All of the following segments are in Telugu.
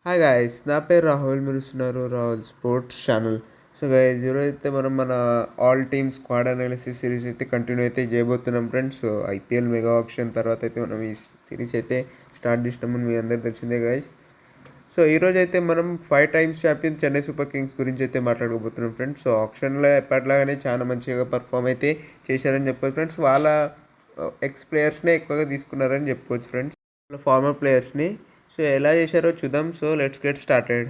హాయ్ గాయ్స్, నా పేరు రాహుల్. మీరు చూస్తున్నారు Rahul sports channel. So guys, ఈరోజు అయితే మనం మన all team squad analysis series అయితే కంటిన్యూ అయితే చేయబోతున్నాం friends. So IPL mega option తర్వాత అయితే మనం ఈ సిరీస్ అయితే స్టార్ట్ చేసినామని మీ అందరికి తెలిసిందే గైస్. సో ఈరోజు అయితే మనం 5 times champion Chennai super Kings గురించి అయితే మాట్లాడుకోబోతున్నాం ఫ్రెండ్స్. సో ఆప్షన్లో ఎప్పటిలాగానే చాలా మంచిగా పర్ఫామ్ అయితే చేశారని చెప్పుకోవచ్చు ఫ్రెండ్స్. వాళ్ళ ఎక్స్ ప్లేయర్స్నే ఎక్కువగా తీసుకున్నారని చెప్పుకోవచ్చు ఫ్రెండ్స్, వాళ్ళ ఫార్మర్ ప్లేయర్స్ని. సో ఎలా చేశారో చూద్దాం. So let's get started.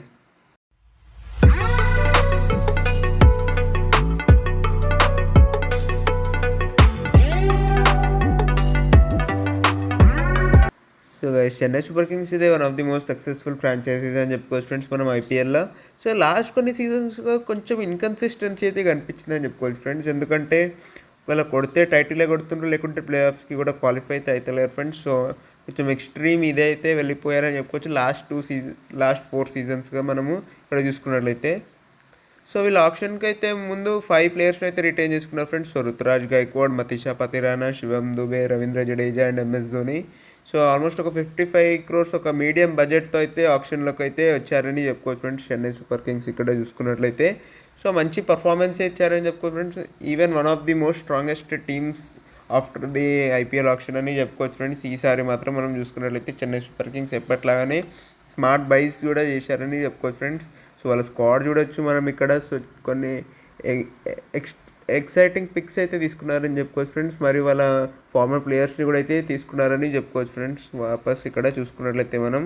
So guys, Chennai super kings ఇదే one of the most successful franchises అని చెప్పుకోవచ్చు ఫ్రెండ్స్ మనం ఐపీఎల్లో. సో లాస్ట్ కొన్ని సీజన్స్గా కొంచెం ఇన్కన్సిస్టెన్సీ అయితే కనిపించింది అని చెప్పుకోవచ్చు ఫ్రెండ్స్. ఎందుకంటే ఒకవేళ కొడితే టైటిలే కొడుతుండ్రు, లేకుంటే ప్లే ఆఫ్స్కి కూడా క్వాలిఫై అయితే అవుతలేరు ఫ్రెండ్స్. సో కొంచెం ఎక్స్ట్రీమ్ ఇదే అయితే వెళ్ళిపోయారని చెప్పుకోవచ్చు లాస్ట్ 4 సీజన్స్గా మనము ఇక్కడ చూసుకున్నట్లయితే. సో వీళ్ళు ఆప్షన్కి అయితే ముందు 5 ప్లేయర్స్ని అయితే రిటైన్ చేసుకున్నారు friends. So Ruturaj Gaikwad, Matheesha Pathirana, Shivam Dube, Ravindra Jadeja and MS Dhoni. So almost ఒక 55 crores ఒక మీడియం బడ్జెట్తో అయితే ఆప్షన్లోకి అయితే వచ్చారని చెప్పుకోవచ్చు ఫ్రెండ్స్ చెన్నై సూపర్ కింగ్స్ ఇక్కడ చూసుకున్నట్లయితే. సో మంచి పర్ఫార్మెన్స్ ఇచ్చారని చెప్పుకోవచ్చు friends. Even one of the most strongest teams after the IPL auction అని చెప్పుకోవచ్చు ఫ్రెండ్స్. ఈసారి మాత్రం మనం చూసుకున్నట్లయితే చెన్నై సూపర్ కింగ్స్ ఎప్పట్లాగానే స్మార్ట్ బైస్ కూడా చేశారని చెప్పుకోవచ్చు ఫ్రెండ్స్. సో వాళ్ళ స్క్వాడ్ చూడొచ్చు మనం ఇక్కడ. సో కొన్ని ఎక్సైటింగ్ పిక్స్ అయితే తీసుకున్నారని చెప్పుకోవచ్చు ఫ్రెండ్స్. మరియు వాళ్ళ ఫార్మర్ ప్లేయర్స్ని కూడా అయితే తీసుకున్నారని చెప్పుకోవచ్చు ఫ్రెండ్స్. వాపస్ ఇక్కడ చూసుకున్నట్లయితే మనం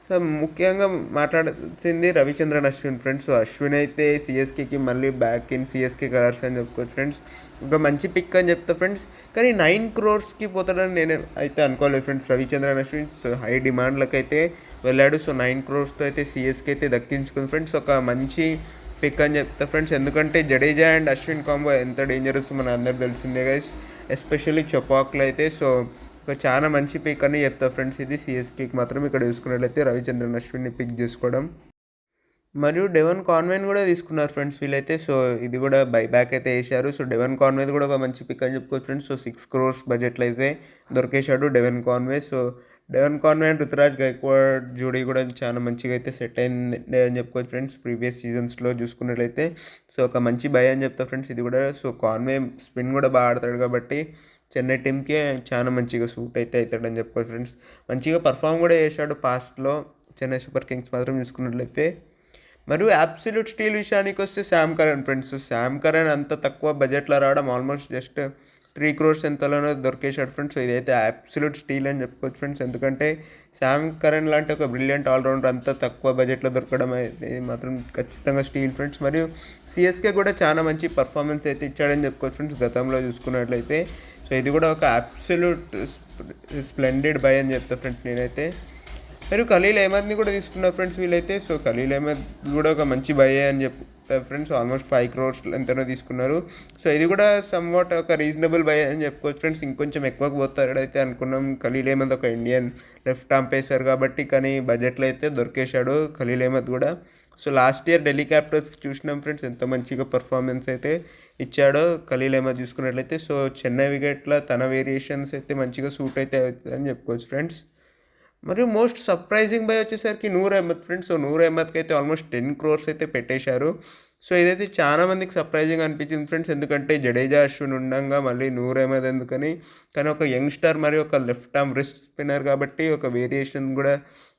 సో ముఖ్యంగా మాట్లాడాల్సింది రవిచంద్రన్ అశ్విన్ ఫ్రెండ్స్. సో అశ్విన్ అయితే సిఎస్కేకి మళ్ళీ బ్యాక్ ఇన్ సిఎస్కే కలర్స్ అని చెప్పుకోవచ్చు ఫ్రెండ్స్. ఒక మంచి పిక్ అని చెప్తా ఫ్రెండ్స్. కానీ 9 crores పోతాడని నేను అయితే అనుకోలేదు friends Ravichandran Ashwin. So high డిమాండ్లకు అయితే వెళ్ళాడు. సో 9 crores అయితే సిఎస్కే అయితే దక్కించుకుంది ఫ్రెండ్స్. ఒక మంచి పిక్ అని చెప్తా ఫ్రెండ్స్. ఎందుకంటే జడేజా అండ్ అశ్విన్ కాంబో ఎంత డేంజరస్ మన అందరికి తెలిసిందే గైస్, ఎస్పెషల్లీ చొపాక్లో అయితే. సో ఒక చాలా మంచి పిక్ అని చెప్తా ఫ్రెండ్స్ ఇది సిఎస్కేకి మాత్రం. ఇక్కడ చూసుకున్నట్లయితే రవిచంద్రన్ అశ్విన్ని పిక్ చేసుకోవడం. మరియు డెవన్ కాన్వేని కూడా తీసుకున్నారు ఫ్రెండ్స్ వీళ్ళైతే. సో ఇది కూడా బైబ్యాక్ అయితే వేశారు. సో డెవన్ కాన్వే కూడా ఒక మంచి పిక్ అని చెప్పుకోవచ్చు ఫ్రెండ్స్. సో 6 crores బడ్జెట్లో అయితే దొరికేశాడు Devon Conway. So Devon Conway and Ruturaj Gaikwad జోడీ కూడా చాలా మంచిగా అయితే సెట్ అయింది అని చెప్పుకోవచ్చు ఫ్రెండ్స్ ప్రీవియస్ సీజన్స్లో చూసుకున్నట్లయితే. సో ఒక మంచి బై అని చెప్తా ఫ్రెండ్స్ ఇది కూడా. సో కాన్వే స్పిన్ కూడా బాగా ఆడతాడు కాబట్టి చెన్నై టీంకే చాలా మంచిగా సూట్ అయితే అవుతాడని చెప్పుకోవచ్చు ఫ్రెండ్స్. మంచిగా పర్ఫామ్ కూడా చేశాడు పాస్ట్లో చెన్నై సూపర్ కింగ్స్ మాత్రం చూసుకున్నట్లయితే. మరియు అబ్సల్యూట్ స్టీల్ విషయానికి వస్తే Sam Curran friends. Sam Curran అంత తక్కువ బడ్జెట్లో రావడం, ఆల్మోస్ట్ జస్ట్ 3 crores ఎంతలోనో దొరికేశాడు ఫ్రెండ్స్. సో ఇదైతే అబ్సల్యూట్ స్టీల్ అని చెప్పుకోవచ్చు ఫ్రెండ్స్. ఎందుకంటే శామ్ కరణ్ లాంటి ఒక బ్రిలియంట్ ఆల్రౌండర్ అంత తక్కువ బడ్జెట్లో దొరకడం అయితే మాత్రం ఖచ్చితంగా స్టీల్ ఫ్రెండ్స్. మరియు సిఎస్కే కూడా చాలా మంచి పర్ఫార్మెన్స్ అయితే ఇచ్చాడని చెప్పుకోవచ్చు ఫ్రెండ్స్ గతంలో చూసుకున్నట్లయితే. సో ఇది కూడా ఒక అబ్సల్యూట్ స్ప్లెండెడ్ బై అని చెప్తా ఫ్రెండ్స్ నేనైతే. మరియు ఖలీల్ అహ్మద్ని కూడా తీసుకున్నారు ఫ్రెండ్స్ వీళ్ళైతే. సో ఖలీల్ అహ్మద్ కూడా ఒక మంచి బై అని చెప్తారు ఫ్రెండ్స్. ఆల్మోస్ట్ 5 crores ఎంతనో తీసుకున్నారు. సో ఇది కూడా సమ్వాట్ ఒక రీజనబుల్ బై అని చెప్పుకోవచ్చు ఫ్రెండ్స్. ఇంకొంచెం ఎక్కువకు పోతాడైతే అనుకున్నాం. ఖలీల్ అహ్మద్ ఒక ఇండియన్ లెఫ్ట్ ఆర్మ్ పేసర్ కాబట్టి, కానీ బడ్జెట్లో అయితే దొరికేశాడు ఖలీల్ అహ్మద్ కూడా. సో లాస్ట్ ఇయర్ ఢిల్లీ క్యాపిటల్స్కి చూసినాం ఫ్రెండ్స్ ఎంత మంచిగా పర్ఫార్మెన్స్ అయితే ఇచ్చాడో ఖలీల్ అహ్మద్ చూసుకున్నట్లయితే. సో చెన్నై వికెట్లో తన వేరియేషన్స్ అయితే మంచిగా సూట్ అయితే అవుతుందని చెప్పుకోవచ్చు ఫ్రెండ్స్. మరియు మోస్ట్ సర్ప్రైజింగ్ బై వచ్చేసరికి నూర్ అహ్మద్ ఫ్రెండ్స్. సో నూర్ అహ్మద్కి అయితే ఆల్మోస్ట్ 10 crores అయితే పెట్టేశారు. సో ఇదైతే చాలా మందికి సర్ప్రైజింగ్ అనిపించింది ఫ్రెండ్స్. ఎందుకంటే జడేజా అశ్విన్ ఉండగా మళ్ళీ నూర్ అహ్మద్ ఎందుకని. కానీ ఒక యంగ్స్టర్ మరియు ఒక లెఫ్ట్ ఆర్మ్ రిస్ట్ స్పిన్నర్ కాబట్టి ఒక వేరియేషన్ కూడా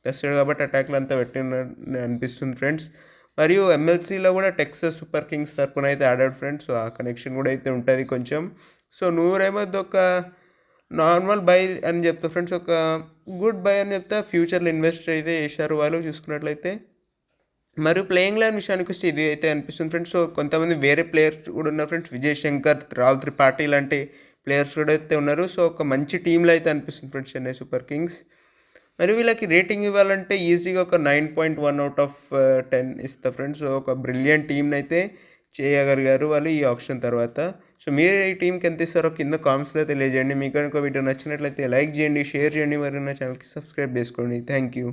తెస్తాడు కాబట్టి అటాక్లో అంతా పెట్టిన అనిపిస్తుంది ఫ్రెండ్స్. మరియు ఎంఎల్సీలో కూడా టెక్సస్ సూపర్ కింగ్స్ తరపున అయితే ఆడాడు ఫ్రెండ్స్. సో ఆ కనెక్షన్ కూడా అయితే ఉంటుంది కొంచెం. సో నూర్ అహ్మద్ ఒక నార్మల్ బై అని చెప్తా ఫ్రెండ్స్, ఒక గుడ్ బై అని చెప్తా. ఫ్యూచర్లో ఇన్వెస్ట్ అయితే చేశారు వాళ్ళు చూసుకున్నట్లయితే. మరియు ప్లేయింగ్ లైన్ విషయానికి వస్తే ఇది అయితే అనిపిస్తుంది ఫ్రెండ్స్. సో కొంతమంది వేరే ప్లేయర్స్ కూడా ఉన్నారు ఫ్రెండ్స్. విజయ్ శంకర్, రాహుల్ త్రిపాఠి లాంటి ప్లేయర్స్ కూడా అయితే ఉన్నారు. సో ఒక మంచి టీంలో అయితే అనిపిస్తుంది ఫ్రెండ్స్ చెన్నై సూపర్ కింగ్స్. మరి వీళ్ళకి రేటింగ్ ఇవ్వాలంటే ఈజీగా ఒక 9.1/10 ఇస్తా ఫ్రెండ్స్. సో ఒక బ్రిలియంట్ టీంని అయితే చేయగలిగారు వాళ్ళు ఈ ఆప్షన్ తర్వాత. సో మీరు ఈ టీంకి ఎంత ఇస్తారో కింద కామెంట్స్లో తెలియజేయండి. మీకు కనుక వీడియో నచ్చినట్లయితే లైక్ చేయండి, షేర్ చేయండి, మరియు నా ఛానల్కి సబ్స్క్రైబ్ చేసుకోండి. Thank you.